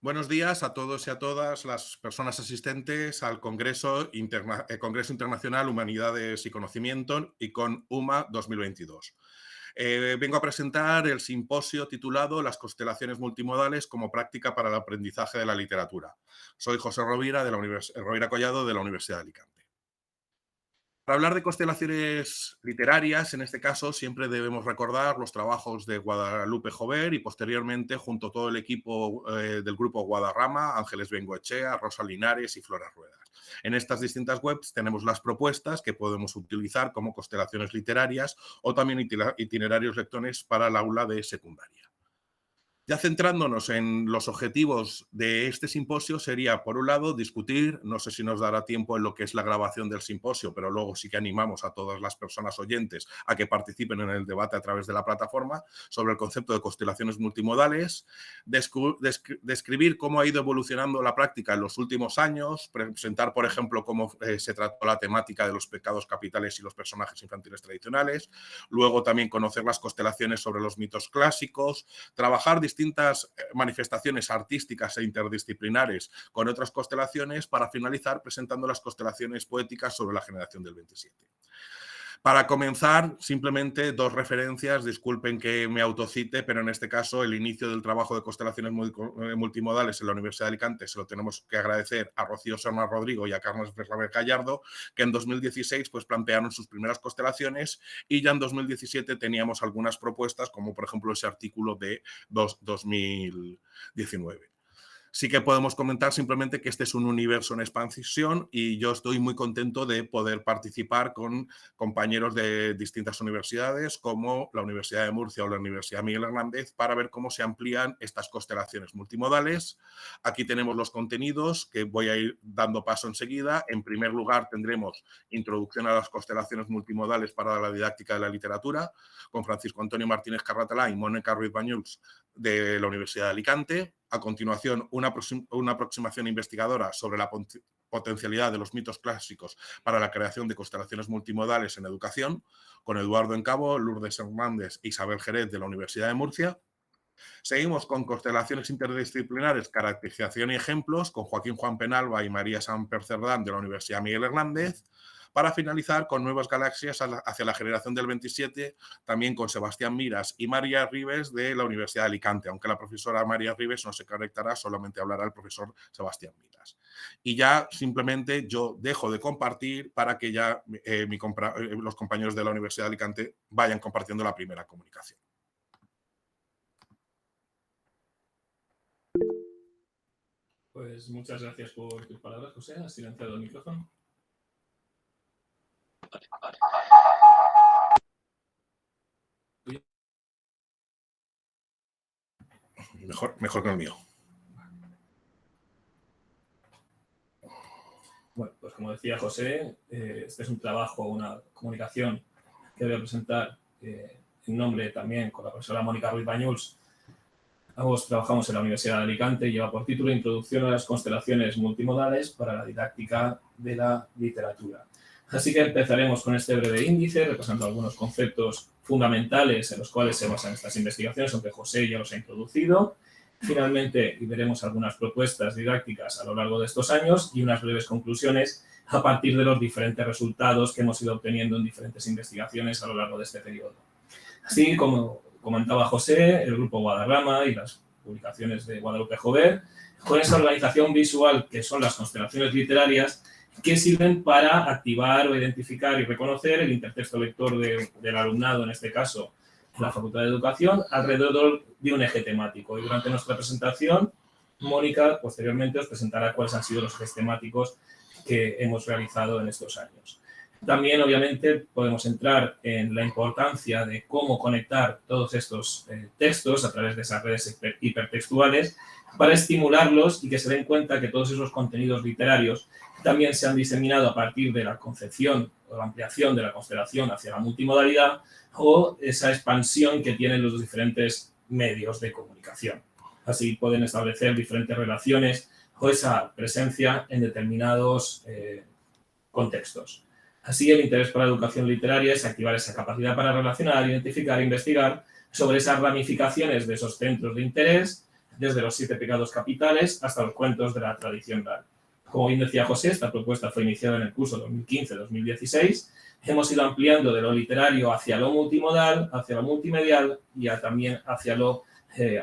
Buenos días a todos y a todas las personas asistentes al Congreso Internacional Humanidades y Conocimiento ICON UMA 2022. Vengo a presentar el simposio titulado Las constelaciones multimodales como práctica para el aprendizaje de la literatura. Soy José Rovira, Rovira Collado, de la Universidad de Alicante. Para hablar de constelaciones literarias, en este caso, siempre debemos recordar los trabajos de Guadalupe Jover y posteriormente, junto a todo el equipo del grupo Guadarrama, Ángeles Bengoechea, Rosa Linares y Flora Ruedas. En estas distintas webs tenemos las propuestas que podemos utilizar como constelaciones literarias o también itinerarios lectores para el aula de secundaria. Ya centrándonos en los objetivos de este simposio sería, por un lado, discutir, no sé si nos dará tiempo en lo que es la grabación del simposio, pero luego sí que animamos a todas las personas oyentes a que participen en el debate a través de la plataforma sobre el concepto de constelaciones multimodales, describir cómo ha ido evolucionando la práctica en los últimos años, presentar, por ejemplo, cómo se trató la temática de los pecados capitales y los personajes infantiles tradicionales, luego también conocer las constelaciones sobre los mitos clásicos, trabajar distintas manifestaciones artísticas e interdisciplinares con otras constelaciones para finalizar presentando las constelaciones poéticas sobre la generación del 27. Para comenzar, simplemente dos referencias, disculpen que me autocite, pero en este caso el inicio del trabajo de constelaciones multimodales en la Universidad de Alicante se lo tenemos que agradecer a Rocío Serna Rodrigo y a Carlos Fernández Gallardo, que en 2016 pues, plantearon sus primeras constelaciones y ya en 2017 teníamos algunas propuestas, como por ejemplo ese artículo de 2019. Sí que podemos comentar simplemente que este es un universo en expansión y yo estoy muy contento de poder participar con compañeros de distintas universidades como la Universidad de Murcia o la Universidad Miguel Hernández para ver cómo se amplían estas constelaciones multimodales. Aquí tenemos los contenidos que voy a ir dando paso enseguida. En primer lugar tendremos introducción a las constelaciones multimodales para la didáctica de la literatura con Francisco Antonio Martínez Carratalá y Mónica Ruiz Bañuls de la Universidad de Alicante. A continuación, una aproximación investigadora sobre la potencialidad de los mitos clásicos para la creación de constelaciones multimodales en educación, con Eduardo Encabo, Lourdes Hernández e Isabel Jerez de la Universidad de Murcia. Seguimos con constelaciones interdisciplinares, caracterización y ejemplos, con Joaquín Juan Penalba y María Samper Cerdán de la Universidad Miguel Hernández, para finalizar con Nuevas Galaxias hacia la generación del 27, también con Sebastián Miras y María Ribes de la Universidad de Alicante, aunque la profesora María Ribes no se conectará, solamente hablará el profesor Sebastián Miras. Y ya simplemente yo dejo de compartir para que ya los compañeros de la Universidad de Alicante vayan compartiendo la primera comunicación. Pues muchas gracias por tus palabras, José. ¿Has silenciado el micrófono? Mejor que el mío. Bueno, pues como decía José, este es un trabajo, una comunicación que voy a presentar en nombre también con la profesora Mónica Ruiz Bañuls. Ambos trabajamos en la Universidad de Alicante y lleva por título Introducción a las constelaciones multimodales para la didáctica de la literatura. Así que empezaremos con este breve índice, repasando algunos conceptos fundamentales en los cuales se basan estas investigaciones, aunque José ya los ha introducido. Finalmente, veremos algunas propuestas didácticas a lo largo de estos años y unas breves conclusiones a partir de los diferentes resultados que hemos ido obteniendo en diferentes investigaciones a lo largo de este periodo. Así como comentaba José, el grupo Guadarrama y las publicaciones de Guadalupe Jover, con esa organización visual que son las constelaciones literarias, que sirven para activar o identificar y reconocer el intertexto lector del alumnado, en este caso, en la Facultad de Educación, alrededor de un eje temático. Y durante nuestra presentación, Mónica posteriormente os presentará cuáles han sido los ejes temáticos que hemos realizado en estos años. También, obviamente, podemos entrar en la importancia de cómo conectar todos estos textos a través de esas redes hipertextuales para estimularlos y que se den cuenta que todos esos contenidos literarios también se han diseminado a partir de la concepción o la ampliación de la constelación hacia la multimodalidad o esa expansión que tienen los diferentes medios de comunicación. Así pueden establecer diferentes relaciones o esa presencia en determinados contextos. Así, el interés por la educación literaria es activar esa capacidad para relacionar, identificar e investigar sobre esas ramificaciones de esos centros de interés desde los 7 pecados capitales hasta los cuentos de la tradición oral. Como bien decía José, esta propuesta fue iniciada en el curso 2015-2016. Hemos ido ampliando de lo literario hacia lo multimodal, hacia lo multimedial y también hacia lo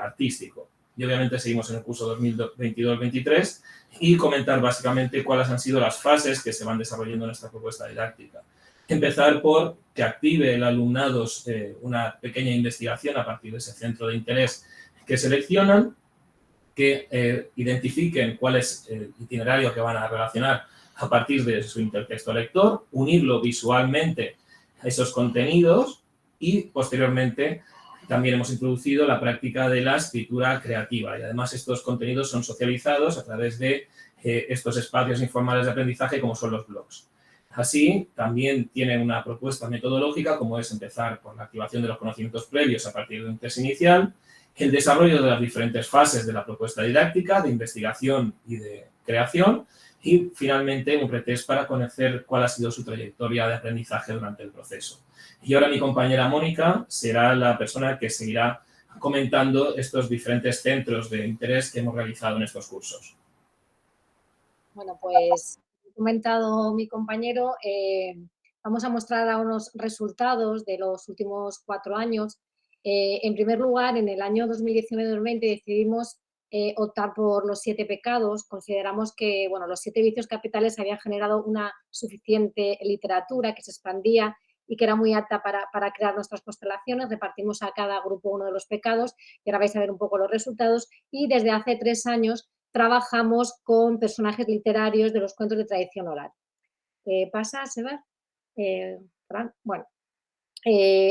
artístico. Y obviamente seguimos en el curso 2022-23 y comentar básicamente cuáles han sido las fases que se van desarrollando en esta propuesta didáctica. Empezar por que active el alumnado una pequeña investigación a partir de ese centro de interés que seleccionan, que identifiquen cuál es el itinerario que van a relacionar a partir de su intertexto lector, unirlo visualmente a esos contenidos y, posteriormente, también hemos introducido la práctica de la escritura creativa y, además, estos contenidos son socializados a través de estos espacios informales de aprendizaje como son los blogs. Así, también tiene una propuesta metodológica, como es empezar por la activación de los conocimientos previos a partir de un test inicial, el desarrollo de las diferentes fases de la propuesta didáctica, de investigación y de creación, y finalmente un pretest para conocer cuál ha sido su trayectoria de aprendizaje durante el proceso. Y ahora mi compañera Mónica será la persona que seguirá comentando estos diferentes centros de interés que hemos realizado en estos cursos. Bueno, pues como ha comentado mi compañero, vamos a mostrar unos resultados de los últimos 4 años. En primer lugar, en el año 2019-2020 decidimos optar por los 7 pecados. Consideramos que los 7 vicios capitales habían generado una suficiente literatura que se expandía y que era muy apta para crear nuestras constelaciones. Repartimos a cada grupo uno de los pecados y ahora vais a ver un poco los resultados. Y desde hace 3 años trabajamos con personajes literarios de los cuentos de tradición oral. ¿Pasa, Seba? Bueno.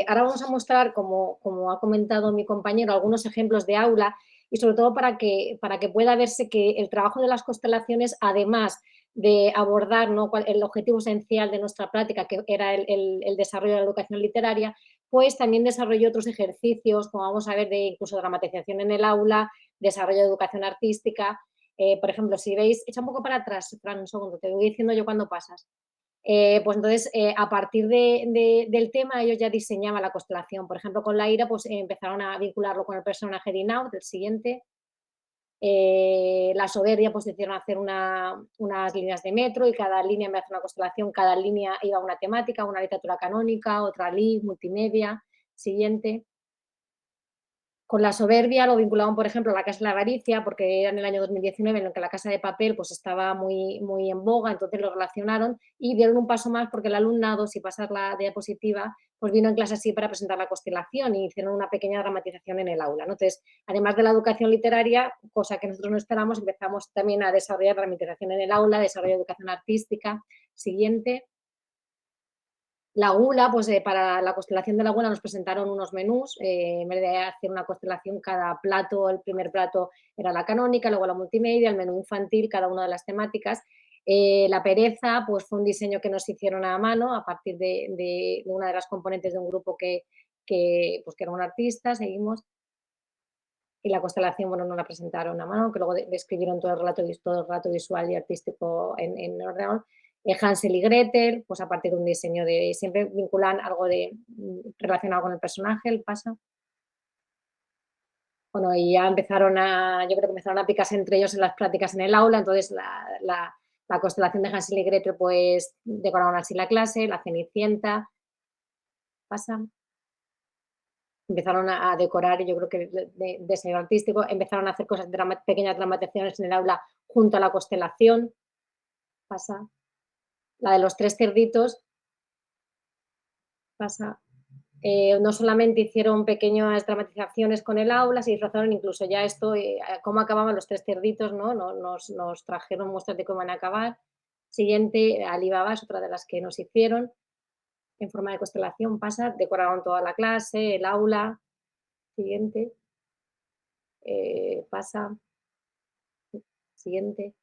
Ahora vamos a mostrar, como ha comentado mi compañero, algunos ejemplos de aula y sobre todo para que pueda verse que el trabajo de las constelaciones, además de abordar el objetivo esencial de nuestra práctica, que era el desarrollo de la educación literaria, pues también desarrolló otros ejercicios, como vamos a ver, de incluso dramatización en el aula, desarrollo de educación artística. Por ejemplo, si veis, echa un poco para atrás, Fran, un segundo, te voy diciendo yo cuando pasas. Pues entonces, a partir del tema, ellos ya diseñaban la constelación. Por ejemplo, con la ira, pues empezaron a vincularlo con el personaje de Inaud, el siguiente. La soberbia, pues decidieron hacer unas líneas de metro y cada línea, en vez de hacer una constelación, cada línea iba a una temática, una literatura canónica, otra multimedia, siguiente. Con la soberbia lo vinculaban, por ejemplo, a la Casa de la Avaricia, porque era en el año 2019 en el que la Casa de Papel pues, estaba muy, muy en boga, entonces lo relacionaron y dieron un paso más porque el alumnado, si pasas la diapositiva, pues vino en clase así para presentar la constelación y hicieron una pequeña dramatización en el aula, ¿no? Entonces, además de la educación literaria, cosa que nosotros no esperamos, empezamos también a desarrollar dramatización en el aula, desarrollo de educación artística. Siguiente. La gula, pues para la constelación de la gula nos presentaron unos menús, en vez de hacer una constelación, cada plato, el primer plato era la canónica, luego la multimedia, el menú infantil, cada una de las temáticas. La pereza, pues fue un diseño que nos hicieron a mano a partir de una de las componentes de un grupo que era un artista, seguimos. Y la constelación, no la presentaron a mano, que luego describieron todo el relato visual y artístico en ordenador. Hansel y Gretel, pues a partir de un diseño siempre vinculan algo relacionado con el personaje, el paso. Bueno, y ya yo creo que empezaron a picarse entre ellos en las prácticas en el aula, entonces la constelación de Hansel y Gretel, pues decoraron así la clase, la Cenicienta, pasa. Empezaron a decorar, y yo creo que de diseño artístico, empezaron a hacer pequeñas dramatizaciones en el aula junto a la constelación, pasa. La de los 3 cerditos, pasa. No solamente hicieron pequeñas dramatizaciones con el aula, se disfrazaron incluso ya esto, cómo acababan los 3 cerditos, ¿no? Nos trajeron muestras de cómo van a acabar. Siguiente, Alibaba es otra de las que nos hicieron en forma de constelación, pasa. Decoraron toda la clase, el aula. Siguiente. Pasa. Siguiente.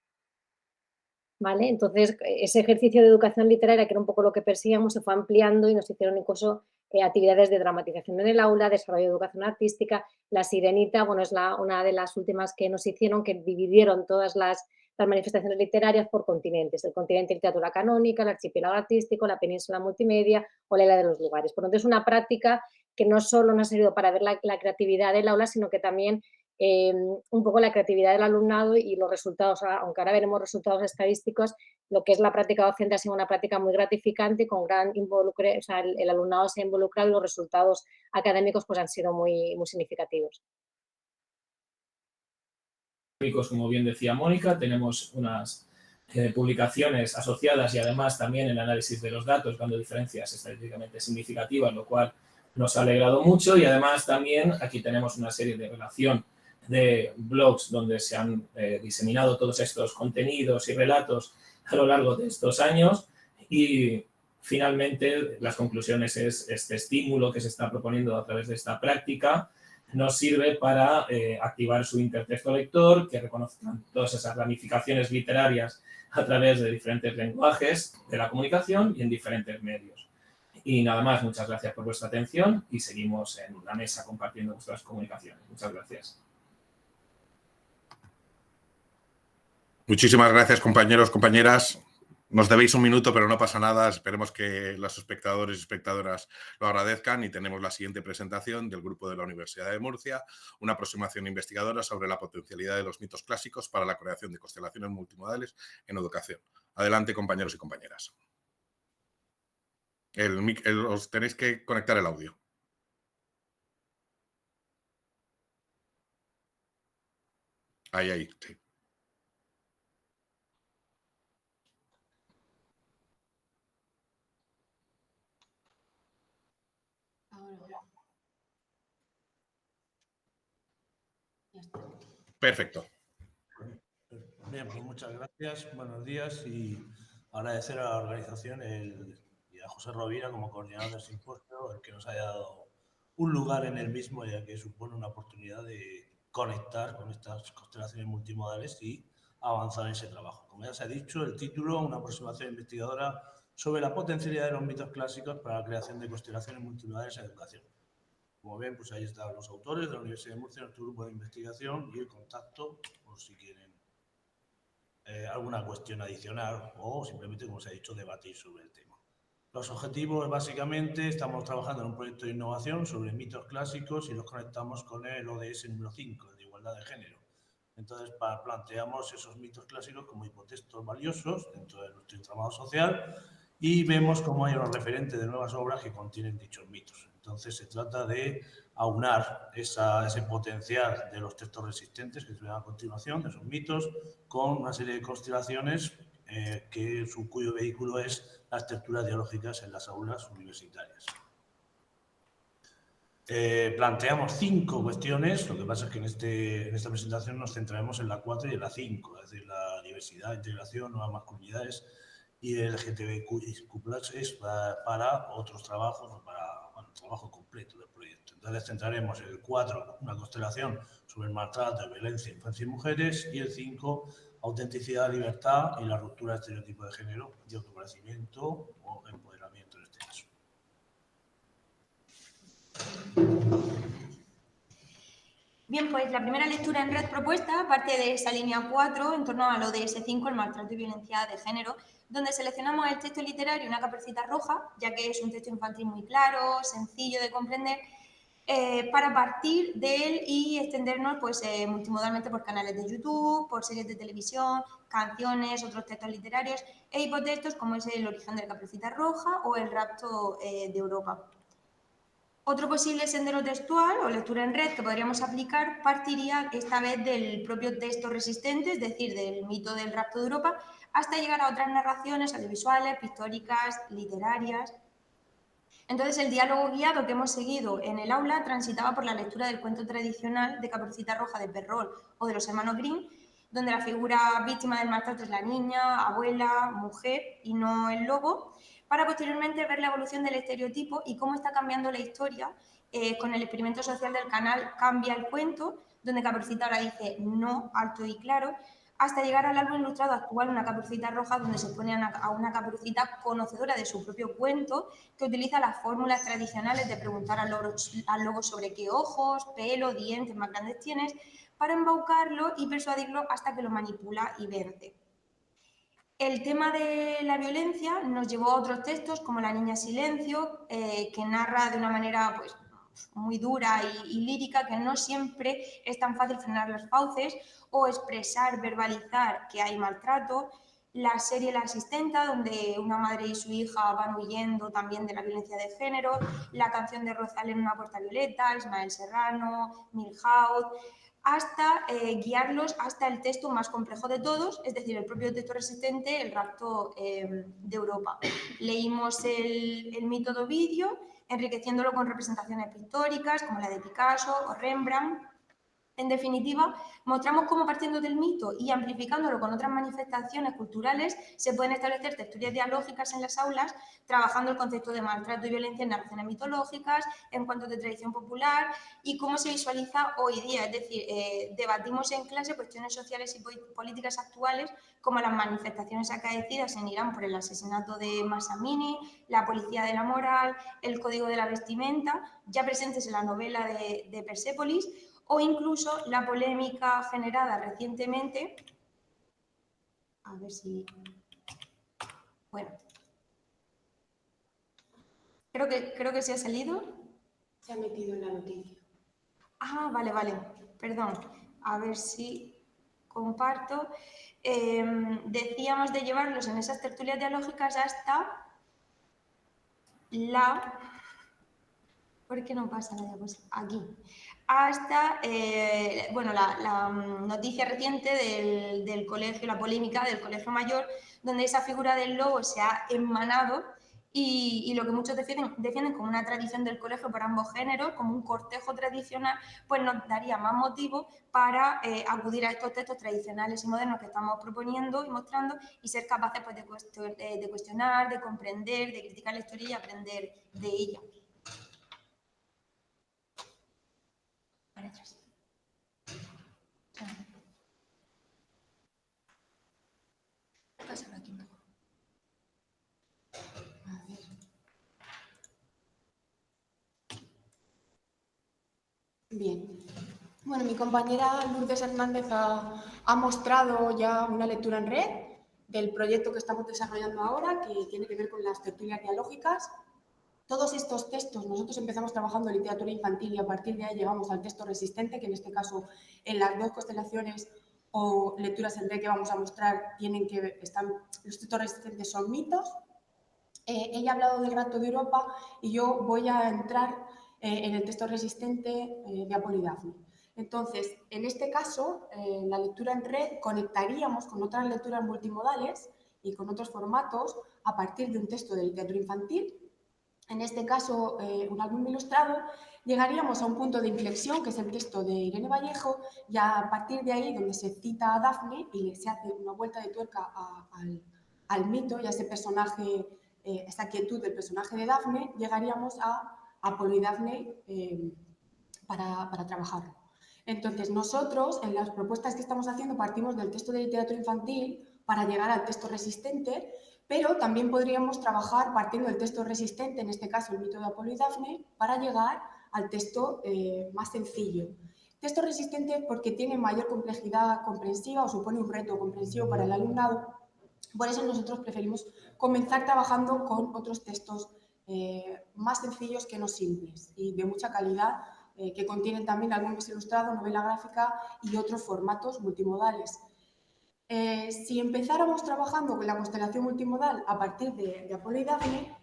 ¿Vale? Entonces, ese ejercicio de educación literaria, que era un poco lo que perseguíamos, se fue ampliando y nos hicieron incluso actividades de dramatización en el aula, desarrollo de educación artística. La Sirenita, es una de las últimas que nos hicieron, que dividieron todas las manifestaciones literarias por continentes. El continente literatura canónica, el archipiélago artístico, la península multimedia o la isla de los lugares. Por lo tanto, es una práctica que no solo nos ha servido para ver la creatividad del aula, sino que también un poco la creatividad del alumnado y los resultados, aunque ahora veremos resultados estadísticos, lo que es la práctica docente ha sido una práctica muy gratificante, con gran involucre, o sea, el alumnado se ha involucrado y los resultados académicos pues, han sido muy, muy significativos. Como bien decía Mónica, tenemos unas publicaciones asociadas y además también el análisis de los datos dando diferencias estadísticamente significativas, lo cual nos ha alegrado mucho, y además también aquí tenemos una serie de relación de blogs donde se han diseminado todos estos contenidos y relatos a lo largo de estos años, y finalmente las conclusiones es este estímulo que se está proponiendo a través de esta práctica nos sirve para activar su intertexto lector, que reconozcan todas esas ramificaciones literarias a través de diferentes lenguajes de la comunicación y en diferentes medios. Y nada más, muchas gracias por vuestra atención y seguimos en la mesa compartiendo vuestras comunicaciones. Muchas gracias. Muchísimas gracias, compañeros, compañeras. Nos debéis un minuto, pero no pasa nada. Esperemos que los espectadores y espectadoras lo agradezcan, y tenemos la siguiente presentación del grupo de la Universidad de Murcia, una aproximación investigadora sobre la potencialidad de los mitos clásicos para la creación de constelaciones multimodales en educación. Adelante, compañeros y compañeras. Os tenéis que conectar el audio. Ahí, sí. Perfecto. Bien, pues muchas gracias, buenos días, y agradecer a la organización y a José Rovira como coordinador del simposio el que nos haya dado un lugar en el mismo, ya que supone una oportunidad de conectar con estas constelaciones multimodales y avanzar en ese trabajo. Como ya se ha dicho, el título, una aproximación investigadora sobre la potencialidad de los mitos clásicos para la creación de constelaciones multimodales en educación. Como ven, pues ahí están los autores de la Universidad de Murcia, nuestro grupo de investigación, y el contacto, por si quieren alguna cuestión adicional o simplemente, como se ha dicho, debatir sobre el tema. Los objetivos, básicamente, estamos trabajando en un proyecto de innovación sobre mitos clásicos y los conectamos con el ODS número 5, el de igualdad de género. Entonces, planteamos esos mitos clásicos como hipotextos valiosos dentro de nuestro entramado social, y vemos cómo hay unos referentes de nuevas obras que contienen dichos mitos. Entonces, se trata de aunar ese potencial de los textos resistentes que se ven a continuación, de esos mitos, con una serie de constelaciones cuyo vehículo es las tertulias dialógicas en las aulas universitarias. Planteamos 5 cuestiones, lo que pasa es que en esta presentación nos centraremos en la 4 y en la 5, es decir, la diversidad, integración, nuevas masculinidades y el LGTBIQ+ es para otros trabajos, o para el trabajo completo del proyecto. Entonces centraremos en el 4, una constelación sobre el maltrato, violencia, infancia y mujeres, y el 5, autenticidad, libertad y la ruptura de estereotipos de género y autoconocimiento o empoderamiento en este caso. Bien, pues la primera lectura en red propuesta parte de esa línea 4 en torno al ODS 5, el maltrato y violencia de género, donde seleccionamos el texto literario Una caperucita roja, ya que es un texto infantil muy claro, sencillo de comprender, para partir de él y extendernos pues, multimodalmente por canales de YouTube, por series de televisión, canciones, otros textos literarios e hipotextos como es El origen de la caperucita roja o El rapto de Europa. Otro posible sendero textual o lectura en red que podríamos aplicar partiría esta vez del propio texto resistente, es decir, del mito del rapto de Europa, hasta llegar a otras narraciones audiovisuales, pictóricas, literarias. Entonces, el diálogo guiado que hemos seguido en el aula transitaba por la lectura del cuento tradicional de Caperucita Roja de Perrault o de los hermanos Grimm, donde la figura víctima del maltrato es la niña, abuela, mujer y no el lobo, para posteriormente ver la evolución del estereotipo y cómo está cambiando la historia con el experimento social del canal Cambia el cuento, donde Caperucita ahora dice no, alto y claro, hasta llegar al álbum ilustrado actual Una caperucita roja, donde se pone a una caperucita conocedora de su propio cuento, que utiliza las fórmulas tradicionales de preguntar al lobo sobre qué ojos, pelo, dientes más grandes tienes, para embaucarlo y persuadirlo hasta que lo manipula y vence. El tema de la violencia nos llevó a otros textos como La niña silencio, que narra de una manera pues, muy dura y lírica, que no siempre es tan fácil frenar las fauces o expresar, verbalizar que hay maltrato. La serie La Asistenta, donde una madre y su hija van huyendo también de la violencia de género. La canción de Rosalén, Una puerta violeta, Ismael Serrano, Milhouse, hasta guiarlos hasta el texto más complejo de todos, es decir, el propio texto resistente, el rapto de Europa. Leímos el mito de Ovidio, enriqueciéndolo con representaciones pictóricas como la de Picasso o Rembrandt. En definitiva, mostramos cómo partiendo del mito y amplificándolo con otras manifestaciones culturales se pueden establecer tertulias dialógicas en las aulas, trabajando el concepto de maltrato y violencia en narraciones mitológicas, en cuanto de tradición popular y cómo se visualiza hoy día. Es decir, debatimos en clase cuestiones sociales y políticas actuales como las manifestaciones acaecidas en Irán por el asesinato de Mahsa Amini, la policía de la moral, el código de la vestimenta, ya presentes en la novela de Persépolis, o incluso la polémica generada recientemente, a ver si, bueno, creo que se ha salido. Se ha metido en la noticia. Ah, vale, perdón, a ver si comparto. Decíamos de llevarlos en esas tertulias dialógicas hasta la... ¿Por qué no pasa la diapositiva? Aquí. Hasta, bueno, la noticia reciente del colegio, la polémica del Colegio Mayor, donde esa figura del lobo se ha emanado y lo que muchos defienden como una tradición del colegio por ambos géneros, como un cortejo tradicional, pues nos daría más motivo para acudir a estos textos tradicionales y modernos que estamos proponiendo y mostrando y ser capaces pues, de cuestionar, de comprender, de criticar la historia y aprender de ella. Para atrás. Pásalo aquí un poco. A ver. Bien. Bueno, mi compañera Lourdes Hernández ha mostrado ya una lectura en red del proyecto que estamos desarrollando ahora, que tiene que ver con las tertulias dialógicas. Todos estos textos, nosotros empezamos trabajando en literatura infantil y a partir de ahí llegamos al texto resistente, que en este caso en las dos constelaciones o lecturas en red que vamos a mostrar los textos resistentes son mitos. Ella ha hablado del rapto de Europa y yo voy a entrar en el texto resistente de Apolo y Dafne. Entonces, en este caso, la lectura en red conectaríamos con otras lecturas multimodales y con otros formatos a partir de un texto de literatura infantil. En este caso, un álbum ilustrado, llegaríamos a un punto de inflexión, que es el texto de Irene Vallejo, y a partir de ahí, donde se cita a Dafne y se hace una vuelta de tuerca al mito y a ese personaje, esa quietud del personaje de Dafne, llegaríamos a Apolo y Dafne para trabajarlo. Entonces, nosotros, en las propuestas que estamos haciendo, partimos del texto de literatura infantil para llegar al texto resistente, pero también podríamos trabajar partiendo del texto resistente, en este caso el mito de Apolo y Dafne, para llegar al texto más sencillo. Texto resistente porque tiene mayor complejidad comprensiva o supone un reto comprensivo para el alumnado. Por eso nosotros preferimos comenzar trabajando con otros textos más sencillos que no simples y de mucha calidad, que contienen también álbumes ilustrados, novela gráfica y otros formatos multimodales. Si empezáramos trabajando con la constelación multimodal a partir de Apolo y Dafne,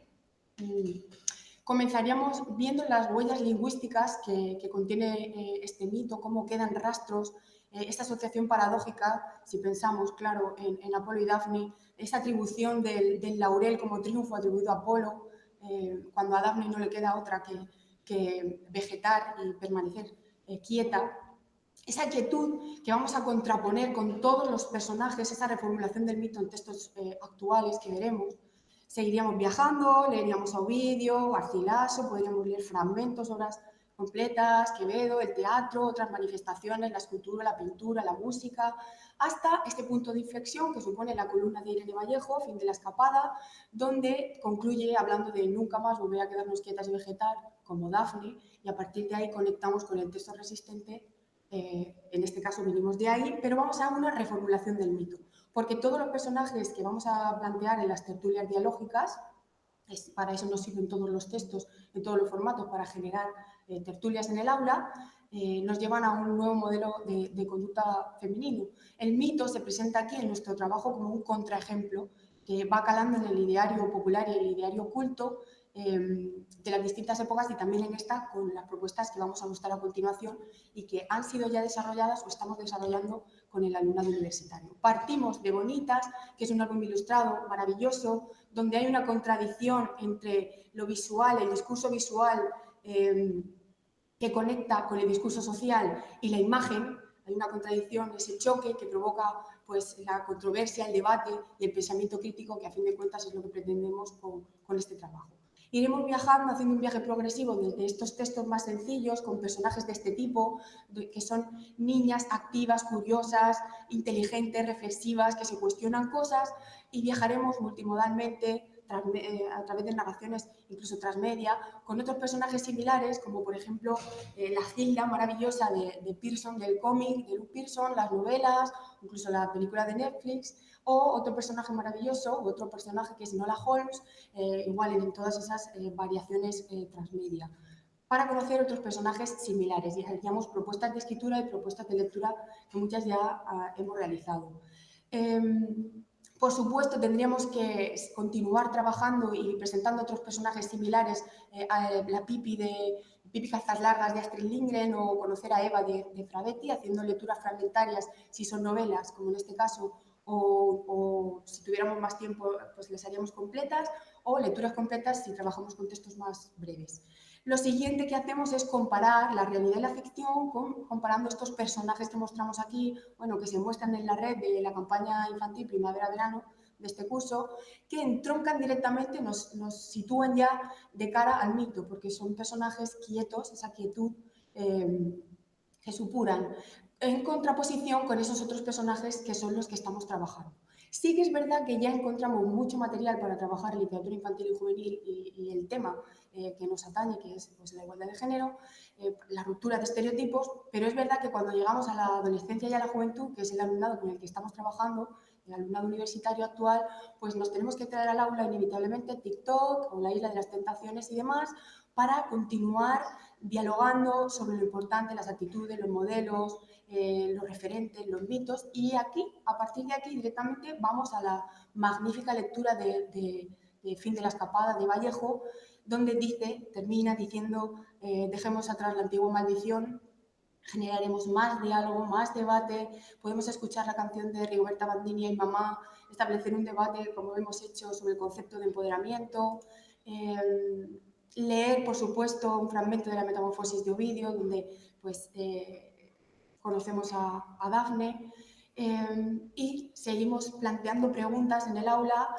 comenzaríamos viendo las huellas lingüísticas que contiene este mito, cómo quedan rastros, esta asociación paradójica, si pensamos, claro, en Apolo y Dafne, esa atribución del laurel como triunfo atribuido a Apolo, cuando a Dafne no le queda otra que vegetar y permanecer quieta. Esa quietud que vamos a contraponer con todos los personajes, esa reformulación del mito en textos actuales que veremos. Seguiríamos viajando, leeríamos a Ovidio, Garcilaso, podríamos leer fragmentos, obras completas, Quevedo, el teatro, otras manifestaciones, la escultura, la pintura, la música, hasta este punto de inflexión que supone la columna de Irene Vallejo, Fin de la escapada, donde concluye hablando de nunca más volver a quedarnos quietas y vegetar, como Dafne, y a partir de ahí conectamos con el texto resistente. En este caso venimos de ahí, pero vamos a una reformulación del mito, porque todos los personajes que vamos a plantear en las tertulias dialógicas, para eso nos sirven todos los textos, en todos los formatos, para generar tertulias en el aula, nos llevan a un nuevo modelo de conducta femenino. El mito se presenta aquí en nuestro trabajo como un contraejemplo que va calando en el ideario popular y el ideario culto de las distintas épocas y también en esta con las propuestas que vamos a mostrar a continuación y que han sido ya desarrolladas o estamos desarrollando con el alumnado universitario. Partimos de Bonitas, que es un álbum ilustrado maravilloso, donde hay una contradicción entre lo visual, el discurso visual que conecta con el discurso social y la imagen. Hay una contradicción, ese choque que provoca pues, la controversia, el debate y el pensamiento crítico, que a fin de cuentas es lo que pretendemos con este trabajo. Iremos viajando, haciendo un viaje progresivo desde estos textos más sencillos, con personajes de este tipo, que son niñas activas, curiosas, inteligentes, reflexivas, que se cuestionan cosas, y viajaremos multimodalmente a través de narraciones incluso transmedia, con otros personajes similares, como por ejemplo la Gilda maravillosa de Pearson, del cómic de Luke Pearson, las novelas, incluso la película de Netflix, o otro personaje maravilloso, otro personaje que es Enola Holmes, igual en todas esas variaciones transmedia, para conocer otros personajes similares. Y hacíamos propuestas de escritura y propuestas de lectura que muchas ya hemos realizado. Por supuesto, tendríamos que continuar trabajando y presentando otros personajes similares, la Pipi Calzas Largas de Astrid Lindgren o conocer a Eva de Frabetti, haciendo lecturas fragmentarias si son novelas, como en este caso, o si tuviéramos más tiempo, pues les haríamos completas, o lecturas completas si trabajamos con textos más breves. Lo siguiente que hacemos es comparar la realidad y la ficción comparando estos personajes que mostramos aquí, bueno, que se muestran en la red de la campaña infantil primavera-verano de este curso, que entroncan directamente, nos sitúan ya de cara al mito, porque son personajes quietos, esa quietud que supuran, en contraposición con esos otros personajes que son los que estamos trabajando. Sí que es verdad que ya encontramos mucho material para trabajar literatura infantil y juvenil y el tema que nos atañe, que es pues, la igualdad de género, la ruptura de estereotipos, pero es verdad que cuando llegamos a la adolescencia y a la juventud, que es el alumnado con el que estamos trabajando, el alumnado universitario actual, pues nos tenemos que traer al aula inevitablemente TikTok o la Isla de las Tentaciones y demás, para continuar dialogando sobre lo importante, las actitudes, los modelos, los referentes, los mitos, y aquí, a partir de aquí, directamente vamos a la magnífica lectura de Fin de la Escapada de Vallejo, donde termina diciendo, dejemos atrás la antigua maldición, generaremos más diálogo, más debate, podemos escuchar la canción de Rigoberta Bandini y Mamá, establecer un debate, como hemos hecho, sobre el concepto de empoderamiento, leer, por supuesto, un fragmento de la Metamorfosis de Ovidio, donde pues, conocemos a Dafne, y seguimos planteando preguntas en el aula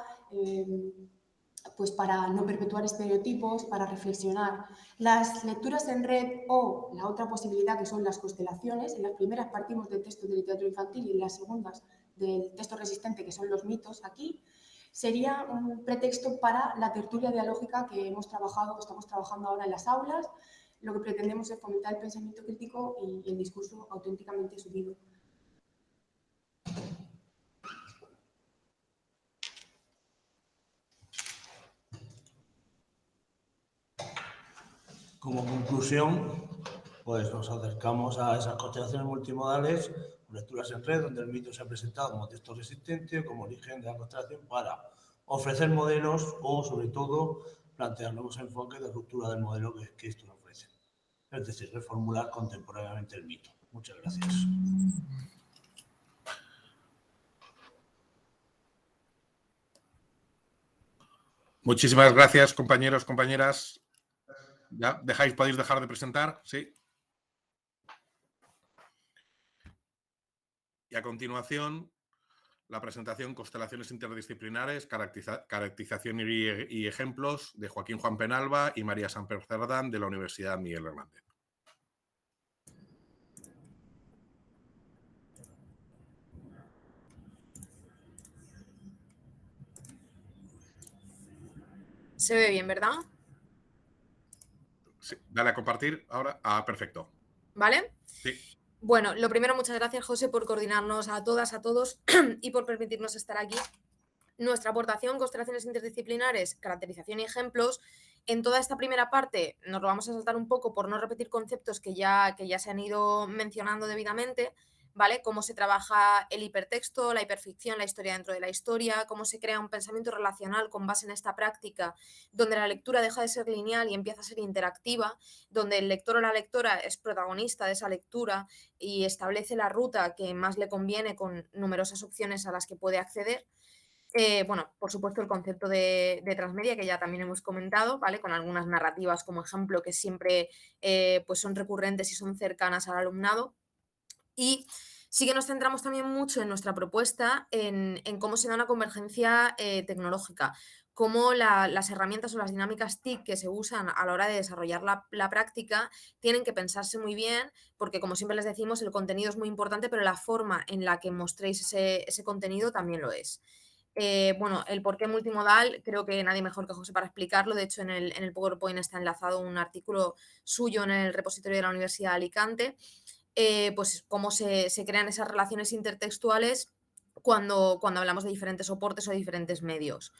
pues para no perpetuar estereotipos, para reflexionar. Las lecturas en red o la otra posibilidad que son las constelaciones, en las primeras partimos del texto de literatura infantil y en las segundas del texto resistente, que son los mitos aquí, sería un pretexto para la tertulia dialógica que estamos trabajando ahora en las aulas. Lo que pretendemos es fomentar el pensamiento crítico y el discurso auténticamente subido. Como conclusión, pues nos acercamos a esas constelaciones multimodales, lecturas en red, donde el mito se ha presentado como texto resistente, como origen de la constelación, para ofrecer modelos o, sobre todo, plantear nuevos enfoques de ruptura del modelo que estos ofrecen. Es decir, reformular contemporáneamente el mito. Muchas gracias. Muchísimas gracias, compañeros, compañeras. ¿Ya podéis dejar de presentar? Sí. Y a continuación, la presentación Constelaciones interdisciplinares, caracterización y ejemplos de Joaquín Juan Penalba y María Samper Cerdán de la Universidad Miguel Hernández. Se ve bien, ¿verdad? Sí, dale a compartir ahora. Ah, perfecto. ¿Vale? Sí. Bueno, lo primero, muchas gracias, José, por coordinarnos a todas, a todos y por permitirnos estar aquí. Nuestra aportación, constelaciones interdisciplinares, caracterización y ejemplos, En toda esta primera parte nos lo vamos a saltar un poco por no repetir conceptos que ya se han ido mencionando debidamente, ¿vale? Cómo se trabaja el hipertexto, la hiperficción, la historia dentro de la historia, cómo se crea un pensamiento relacional con base en esta práctica, donde la lectura deja de ser lineal y empieza a ser interactiva, donde el lector o la lectora es protagonista de esa lectura y establece la ruta que más le conviene con numerosas opciones a las que puede acceder. Bueno, por supuesto, el concepto de transmedia, que ya también hemos comentado, ¿vale? Con algunas narrativas como ejemplo que siempre pues son recurrentes y son cercanas al alumnado. Y sí que nos centramos también mucho en nuestra propuesta en cómo se da una convergencia tecnológica, cómo las herramientas o las dinámicas TIC que se usan a la hora de desarrollar la práctica tienen que pensarse muy bien, porque como siempre les decimos, el contenido es muy importante, pero la forma en la que mostréis ese contenido también lo es. Bueno, el porqué multimodal, creo que nadie mejor que José para explicarlo. De hecho, en el PowerPoint está enlazado un artículo suyo en el repositorio de la Universidad de Alicante, pues cómo se crean esas relaciones intertextuales cuando hablamos de diferentes soportes o diferentes medios.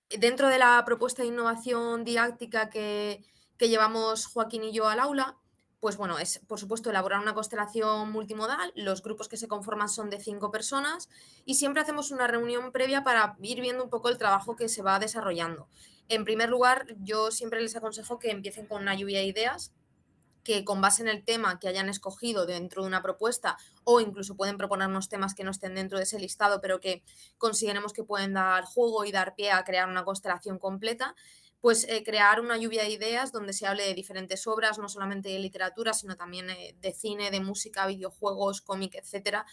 Dentro de la propuesta de innovación didáctica que llevamos Joaquín y yo al aula, pues bueno, es por supuesto elaborar una constelación multimodal. Los grupos que se conforman son de 5 personas y siempre hacemos una reunión previa para ir viendo un poco el trabajo que se va desarrollando. En primer lugar, yo siempre les aconsejo que empiecen con una lluvia de ideas, que con base en el tema que hayan escogido dentro de una propuesta, o incluso pueden proponernos temas que no estén dentro de ese listado, pero que consideremos que pueden dar juego y dar pie a crear una constelación completa, pues crear una lluvia de ideas donde se hable de diferentes obras, no solamente de literatura, sino también de cine, de música, videojuegos, cómic, etcétera,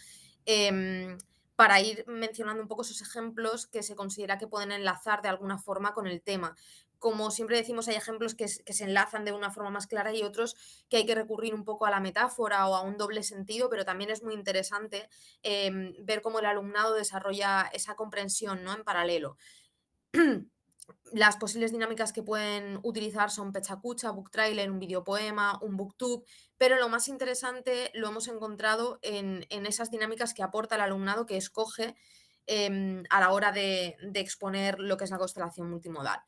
para ir mencionando un poco esos ejemplos que se considera que pueden enlazar de alguna forma con el tema. Como siempre decimos, hay ejemplos que se enlazan de una forma más clara y otros que hay que recurrir un poco a la metáfora o a un doble sentido, pero también es muy interesante ver cómo el alumnado desarrolla esa comprensión, ¿no?, en paralelo. Las posibles dinámicas que pueden utilizar son pechacucha, book trailer, un videopoema, un booktube, pero lo más interesante lo hemos encontrado en esas dinámicas que aporta el alumnado que escoge a la hora de exponer lo que es la constelación multimodal.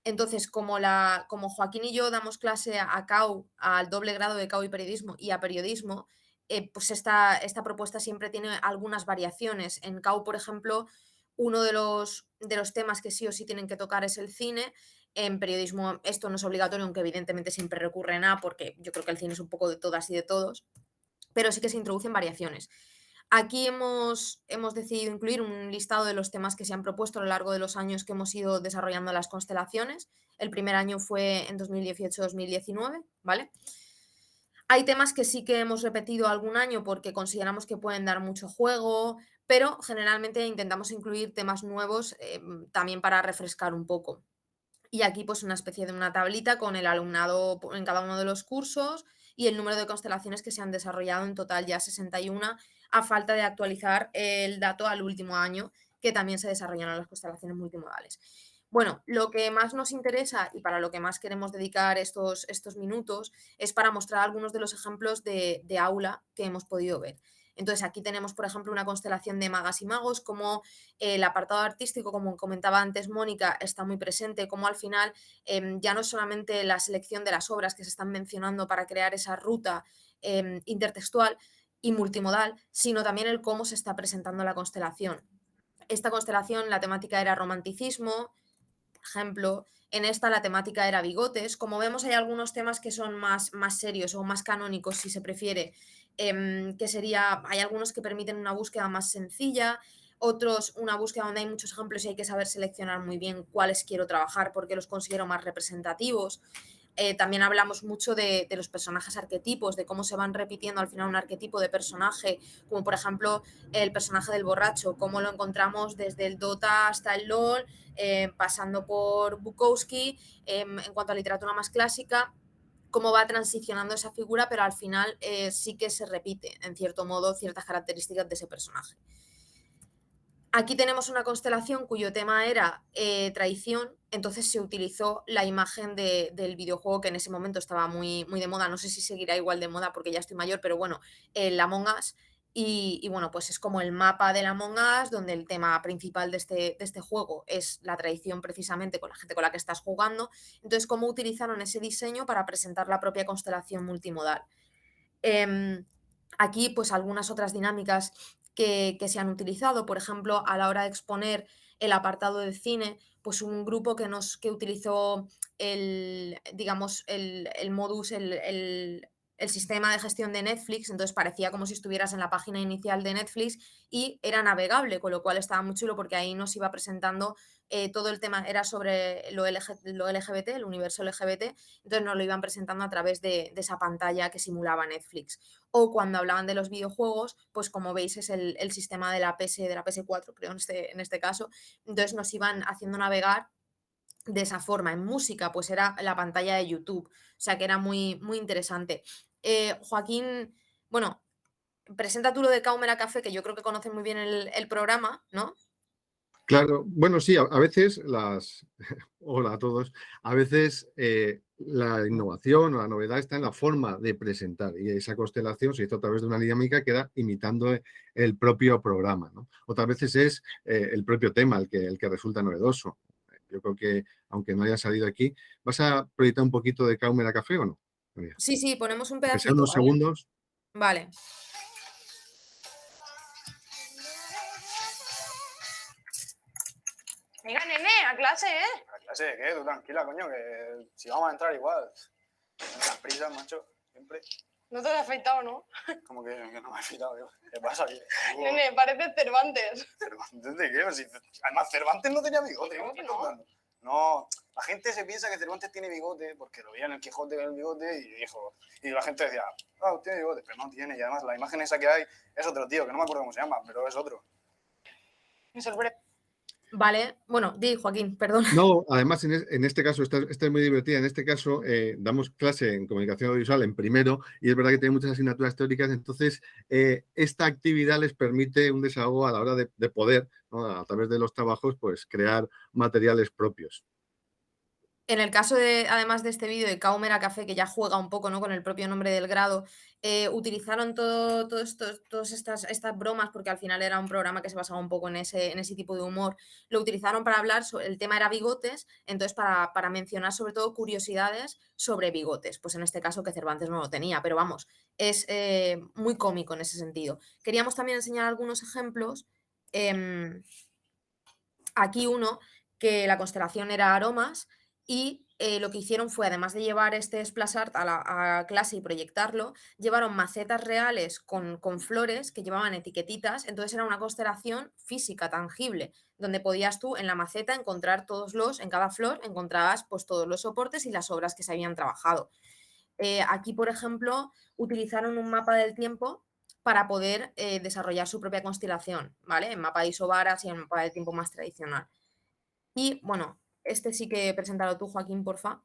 Entonces, como Joaquín y yo damos clase a CAU, al doble grado de CAU y periodismo, y a periodismo, pues esta propuesta siempre tiene algunas variaciones. En CAU, por ejemplo, uno de los temas que sí o sí tienen que tocar es el cine. En periodismo esto no es obligatorio, aunque evidentemente siempre recurren a, porque yo creo que el cine es un poco de todas y de todos, pero sí que se introducen variaciones. Aquí hemos decidido incluir un listado de los temas que se han propuesto a lo largo de los años que hemos ido desarrollando las constelaciones. El primer año fue en 2018-2019, ¿vale? Hay temas que sí que hemos repetido algún año porque consideramos que pueden dar mucho juego, pero generalmente intentamos incluir temas nuevos también para refrescar un poco. Y aquí pues una especie de una tablita con el alumnado en cada uno de los cursos y el número de constelaciones que se han desarrollado, en total ya 61, a falta de actualizar el dato al último año, que también se desarrollaron las constelaciones multimodales. Bueno, lo que más nos interesa y para lo que más queremos dedicar estos minutos es para mostrar algunos de los ejemplos de aula que hemos podido ver. Entonces, aquí tenemos, por ejemplo, una constelación de magas y magos, como el apartado artístico, como comentaba antes Mónica, está muy presente, como al final ya no es solamente la selección de las obras que se están mencionando para crear esa ruta intertextual y multimodal, sino también el cómo se está presentando la constelación. Esta constelación, la temática era romanticismo, por ejemplo. En esta la temática era bigotes. Como vemos, hay algunos temas que son más serios o más canónicos, si se prefiere, hay algunos que permiten una búsqueda más sencilla, otros una búsqueda donde hay muchos ejemplos y hay que saber seleccionar muy bien cuáles quiero trabajar porque los considero más representativos. También hablamos mucho de los personajes arquetipos, de cómo se van repitiendo al final un arquetipo de personaje, como por ejemplo el personaje del borracho, cómo lo encontramos desde el Dota hasta el LOL, pasando por Bukowski, en cuanto a literatura más clásica, cómo va transicionando esa figura, pero al final sí que se repite, en cierto modo, ciertas características de ese personaje. Aquí tenemos una constelación cuyo tema era traición, entonces se utilizó la imagen del videojuego que en ese momento estaba muy, muy de moda. No sé si seguirá igual de moda porque ya estoy mayor, pero bueno, el Among Us, Y bueno, pues es como el mapa del Among Us, donde el tema principal de este juego es la traición precisamente con la gente con la que estás jugando. Entonces, cómo utilizaron ese diseño para presentar la propia constelación multimodal. Aquí, pues algunas otras dinámicas que se han utilizado, por ejemplo, a la hora de exponer el apartado de cine, pues un grupo que utilizó digamos, el modus, el sistema de gestión de Netflix, entonces parecía como si estuvieras en la página inicial de Netflix y era navegable, con lo cual estaba muy chulo porque ahí nos iba presentando todo el tema, era sobre lo LGBT, el universo LGBT, entonces nos lo iban presentando a través de esa pantalla que simulaba Netflix. O cuando hablaban de los videojuegos, pues como veis es el sistema de la PS4, creo en este caso, entonces nos iban haciendo navegar de esa forma. En música, pues era la pantalla de YouTube, o sea que era muy, muy interesante. Joaquín, bueno, presenta tú lo de Cámara Café, que yo creo que conoces muy bien el programa, ¿no? Claro, bueno, sí, a veces hola a todos, a veces la innovación o la novedad está en la forma de presentar y esa constelación se hizo a través de una dinámica que era imitando el propio programa, ¿no? Otras veces es el propio tema el que resulta novedoso. Yo creo que, aunque no haya salido aquí, ¿vas a proyectar un poquito de Cámara Café o no? Sí, ponemos un Que sean pedacito, unos ¿vale? segundos. Vale. Venga, nene, a clase, ¿eh? ¿A clase de qué? Tú tranquila, coño, que si vamos a entrar igual. Las prisas, macho, siempre. No te has afeitado, ¿no? Como que no me he afeitado yo. ¿Qué pasa? Nene, pareces Cervantes. ¿Cervantes de qué? Además, Cervantes no tenía bigote. ¿Cómo que no? No, la gente se piensa que Cervantes tiene bigote porque lo veía en el Quijote con el bigote y dijo... Y la gente decía, ah, tiene bigote, pero no tiene. Y además la imagen esa que hay es otro tío, que no me acuerdo cómo se llama, pero es otro. Me sorprende. Vale, bueno, di Joaquín, perdón. No, además en este caso, esta es muy divertida, en este caso damos clase en comunicación audiovisual en primero y es verdad que tiene muchas asignaturas teóricas, entonces esta actividad les permite un desahogo a la hora de poder, ¿no? A través de los trabajos, pues crear materiales propios. En el caso además de este vídeo de Cámara Café, que ya juega un poco, ¿no?, con el propio nombre del grado, utilizaron todas estas bromas, porque al final era un programa que se basaba un poco en ese tipo de humor, lo utilizaron para hablar, el tema era bigotes, entonces para mencionar sobre todo curiosidades sobre bigotes, pues en este caso que Cervantes no lo tenía, pero vamos, es muy cómico en ese sentido. Queríamos también enseñar algunos ejemplos, aquí uno, que la constelación era aromas, y lo que hicieron fue, además de llevar este splash art a clase y proyectarlo, llevaron macetas reales con flores que llevaban etiquetitas, entonces era una constelación física, tangible, donde podías tú en la maceta encontrar en cada flor encontrabas pues todos los soportes y las obras que se habían trabajado. Aquí, por ejemplo, utilizaron un mapa del tiempo para poder desarrollar su propia constelación, ¿vale? En mapa de isobaras y en mapa del tiempo más tradicional. Y bueno, este sí que preséntalo tú, Joaquín, porfa.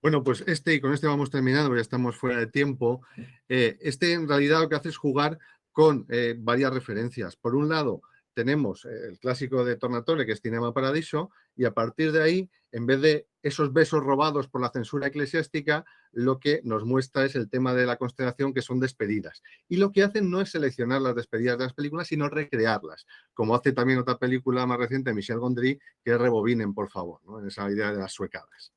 Bueno, pues y con este vamos terminando, ya estamos fuera de tiempo. En realidad lo que hace es jugar con varias referencias. Por un lado, tenemos el clásico de Tornatore, que es Cinema Paradiso, y a partir de ahí, en vez de esos besos robados por la censura eclesiástica, lo que nos muestra es el tema de la constelación, que son despedidas. Y lo que hacen no es seleccionar las despedidas de las películas, sino recrearlas, como hace también otra película más reciente, Michel Gondry, que es Rebobinen, por favor, ¿no? En esa idea de las suecadas.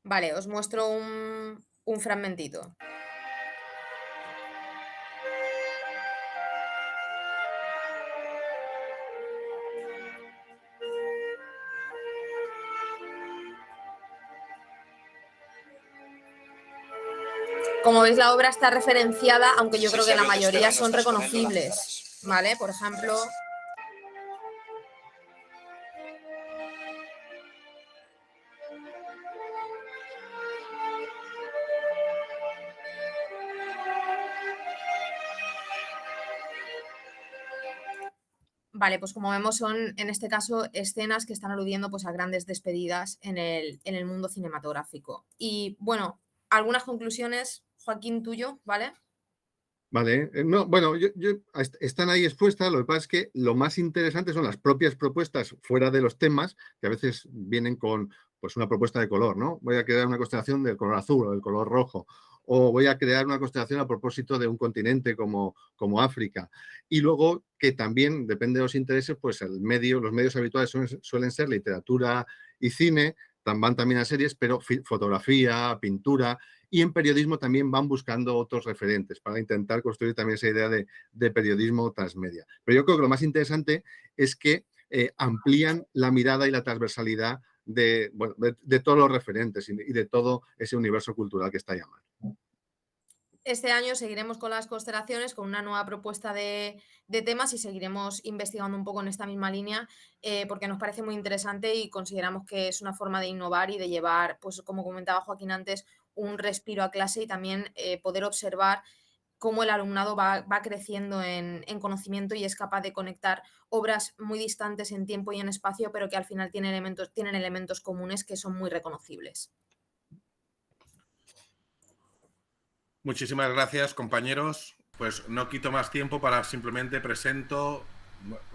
Vale, os muestro un fragmentito. Como veis, la obra está referenciada, aunque yo creo que la mayoría son reconocibles, ¿vale? Por ejemplo... Vale, pues como vemos son, en este caso, escenas que están aludiendo pues, a grandes despedidas en el mundo cinematográfico. Y, bueno, algunas conclusiones, Joaquín, tuyo, ¿vale? Vale, no, bueno, están ahí expuestas, lo que pasa es que lo más interesante son las propias propuestas fuera de los temas, que a veces vienen con pues, una propuesta de color, ¿no? Voy a crear una constelación del color azul o del color rojo, o voy a crear una constelación a propósito de un continente como África. Y luego que también, depende de los intereses, pues los medios habituales suelen ser literatura y cine, van también a series, pero fotografía, pintura, y en periodismo también van buscando otros referentes para intentar construir también esa idea de periodismo transmedia. Pero yo creo que lo más interesante es que amplían la mirada y la transversalidad de todos los referentes y de todo ese universo cultural que está llamando. Este año seguiremos con las constelaciones, con una nueva propuesta de temas, y seguiremos investigando un poco en esta misma línea, porque nos parece muy interesante y consideramos que es una forma de innovar y de llevar, pues como comentaba Joaquín antes, un respiro a clase, y también poder observar cómo el alumnado va creciendo en conocimiento y es capaz de conectar obras muy distantes en tiempo y en espacio, pero que al final tienen elementos comunes que son muy reconocibles. Muchísimas gracias, compañeros. Pues no quito más tiempo, simplemente presento,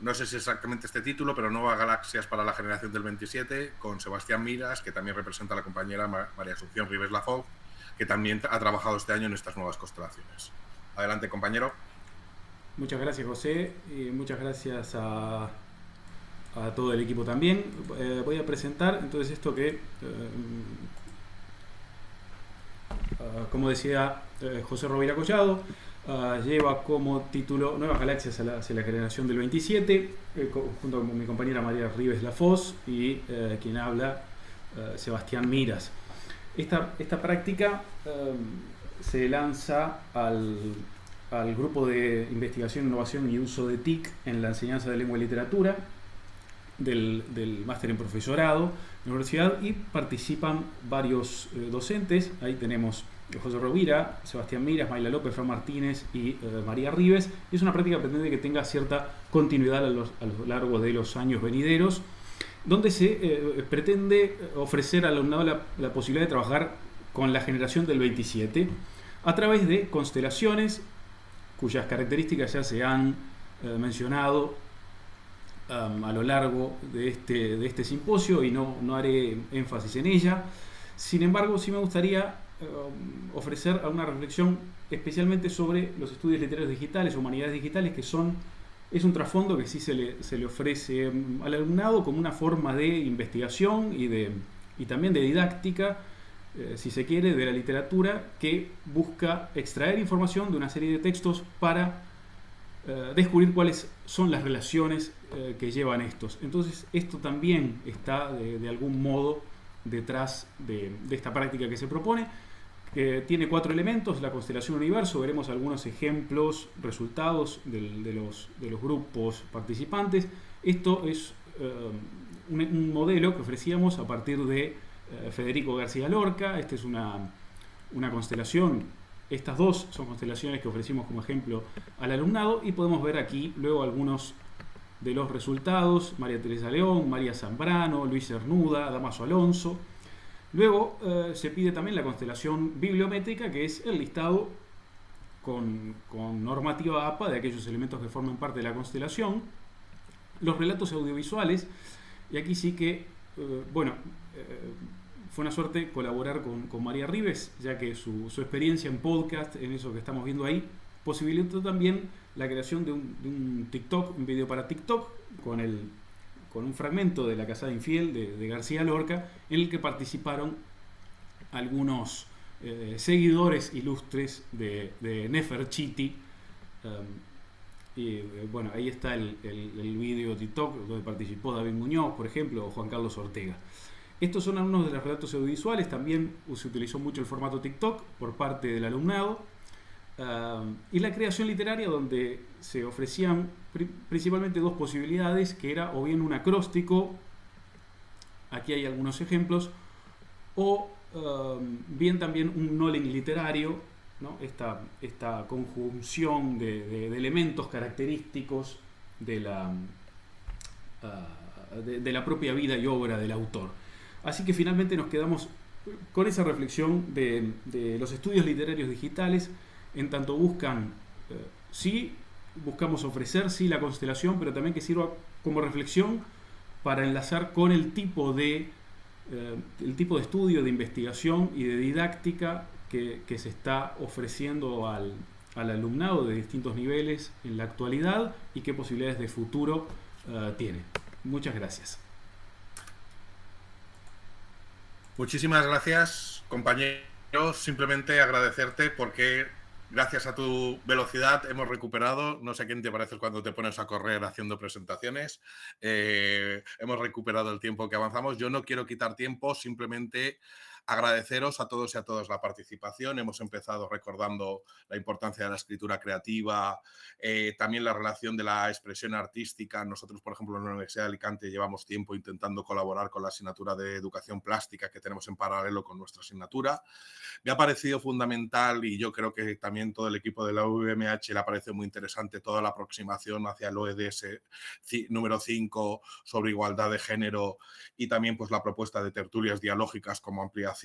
no sé si exactamente este título, pero Nuevas Galaxias para la Generación del 27, con Sebastián Miras, que también representa a la compañera María Asunción Ribes Lafog, que también ha trabajado este año en estas nuevas constelaciones. Adelante, compañero. Muchas gracias, José, y muchas gracias a todo el equipo también. Voy a presentar entonces esto que, como decía José Rovira Collado, lleva como título Nuevas Galaxias hacia la Generación del 27, junto con mi compañera María Ribes Lafos y quien habla, Sebastián Miras. Esta práctica se lanza al grupo de investigación, innovación y uso de TIC en la enseñanza de lengua y literatura del máster en profesorado en la universidad, y participan varios docentes. Ahí tenemos José Rovira, Sebastián Miras, Mayla López, Fran Martínez y María Ribes. Y es una práctica que pretende que tenga cierta continuidad a lo largo de los años venideros, donde se pretende ofrecer al alumnado la posibilidad de trabajar con la generación del 27 a través de constelaciones cuyas características ya se han mencionado a lo largo de este simposio, y no haré énfasis en ella. Sin embargo, sí me gustaría ofrecer una reflexión especialmente sobre los estudios literarios digitales, humanidades digitales, que es un trasfondo que sí se le ofrece al alumnado como una forma de investigación y también de didáctica, si se quiere, de la literatura, que busca extraer información de una serie de textos para descubrir cuáles son las relaciones que llevan estos. Entonces, esto también está de algún modo detrás de esta práctica que se propone, que tiene 4 elementos: la constelación universo. Veremos algunos ejemplos, resultados de los grupos participantes. Esto es un modelo que ofrecíamos a partir de Federico García Lorca. Esta es una constelación. Estas dos son constelaciones que ofrecimos como ejemplo al alumnado, y podemos ver aquí luego algunos de los resultados: María Teresa León, María Zambrano, Luis Cernuda, Damaso Alonso. Luego se pide también la constelación bibliométrica, que es el listado con normativa APA de aquellos elementos que forman parte de la constelación. Los relatos audiovisuales, y aquí sí que, fue una suerte colaborar con María Ribes, ya que su experiencia en podcast, en eso que estamos viendo ahí, posibilitó también la creación de un TikTok, un video para TikTok, con un fragmento de La Casada Infiel de García Lorca, en el que participaron algunos seguidores ilustres de Neferchiti. Ahí está el video TikTok donde participó David Muñoz, por ejemplo, o Juan Carlos Ortega. Estos son algunos de los relatos audiovisuales. También se utilizó mucho el formato TikTok por parte del alumnado. Y la creación literaria, donde se ofrecían principalmente 2 posibilidades, que era o bien un acróstico, aquí hay algunos ejemplos, o bien también un knowledge literario, ¿no? Esta conjunción de elementos característicos de la propia vida y obra del autor. Así que finalmente nos quedamos con esa reflexión de los estudios literarios digitales, en tanto buscamos ofrecer la constelación, pero también que sirva como reflexión para enlazar con el tipo de estudio, de investigación y de didáctica que se está ofreciendo al alumnado de distintos niveles en la actualidad y qué posibilidades de futuro tiene. Muchas gracias. Muchísimas gracias, compañeros. Simplemente agradecerte porque gracias a tu velocidad hemos recuperado, no sé quién te parece cuando te pones a correr haciendo presentaciones, hemos recuperado el tiempo que avanzamos. Yo no quiero quitar tiempo, simplemente agradeceros a todos y a todas la participación. Hemos empezado recordando la importancia de la escritura creativa, también la relación de la expresión artística. Nosotros, por ejemplo, en la Universidad de Alicante llevamos tiempo intentando colaborar con la asignatura de Educación Plástica que tenemos en paralelo con nuestra asignatura. Me ha parecido fundamental, y yo creo que también todo el equipo de la UMH le ha parecido muy interesante, toda la aproximación hacia el ODS número 5 sobre igualdad de género, y también pues la propuesta de tertulias dialógicas como ampliación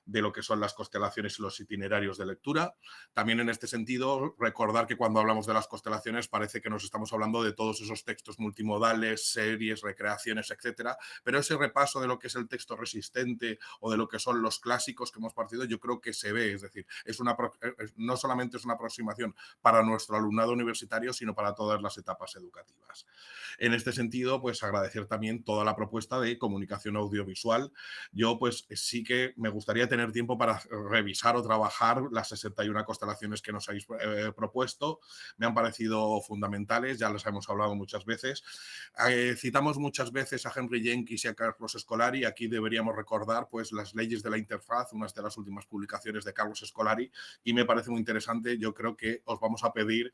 de lo que son las constelaciones y los itinerarios de lectura. También en este sentido, recordar que cuando hablamos de las constelaciones parece que nos estamos hablando de todos esos textos multimodales, series, recreaciones, etcétera, pero ese repaso de lo que es el texto resistente o de lo que son los clásicos que hemos partido, yo creo que se ve, es decir, no solamente es una aproximación para nuestro alumnado universitario, sino para todas las etapas educativas. En este sentido, pues agradecer también toda la propuesta de comunicación audiovisual. Yo pues sí que me gustaría tener tiempo para revisar o trabajar las 61 constelaciones que nos habéis propuesto. Me han parecido fundamentales, ya les hemos hablado muchas veces. Citamos muchas veces a Henry Jenkins y a Carlos Scolari. Aquí deberíamos recordar pues las leyes de la interfaz, unas de las últimas publicaciones de Carlos Scolari, y me parece muy interesante. Yo creo que os vamos a pedir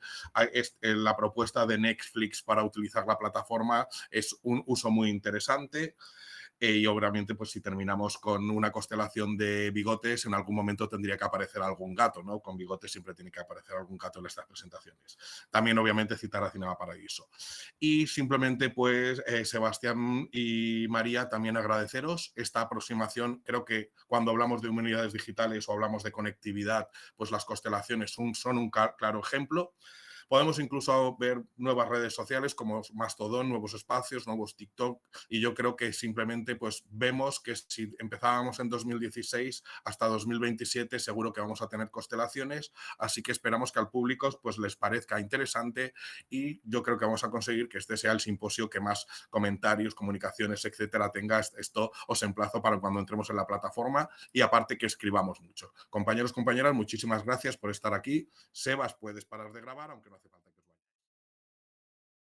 la propuesta de Netflix para utilizar la plataforma. Es un uso muy interesante. Y obviamente, pues si terminamos con una constelación de bigotes, en algún momento tendría que aparecer algún gato, ¿no? Con bigotes siempre tiene que aparecer algún gato en estas presentaciones. También, obviamente, citar a Cinema Paradiso. Y simplemente, pues, Sebastián y María, también agradeceros esta aproximación. Creo que cuando hablamos de humanidades digitales o hablamos de conectividad, pues las constelaciones son un claro ejemplo. Podemos incluso ver nuevas redes sociales como Mastodon, nuevos espacios, nuevos TikTok, y yo creo que simplemente pues vemos que si empezábamos en 2016 hasta 2027 seguro que vamos a tener constelaciones, así que esperamos que al público pues les parezca interesante, y yo creo que vamos a conseguir que este sea el simposio que más comentarios, comunicaciones, etcétera tenga. Esto os emplazo para cuando entremos en la plataforma, y aparte que escribamos mucho. Compañeros, compañeras, muchísimas gracias por estar aquí. Sebas, puedes parar de grabar, aunque no hace falta.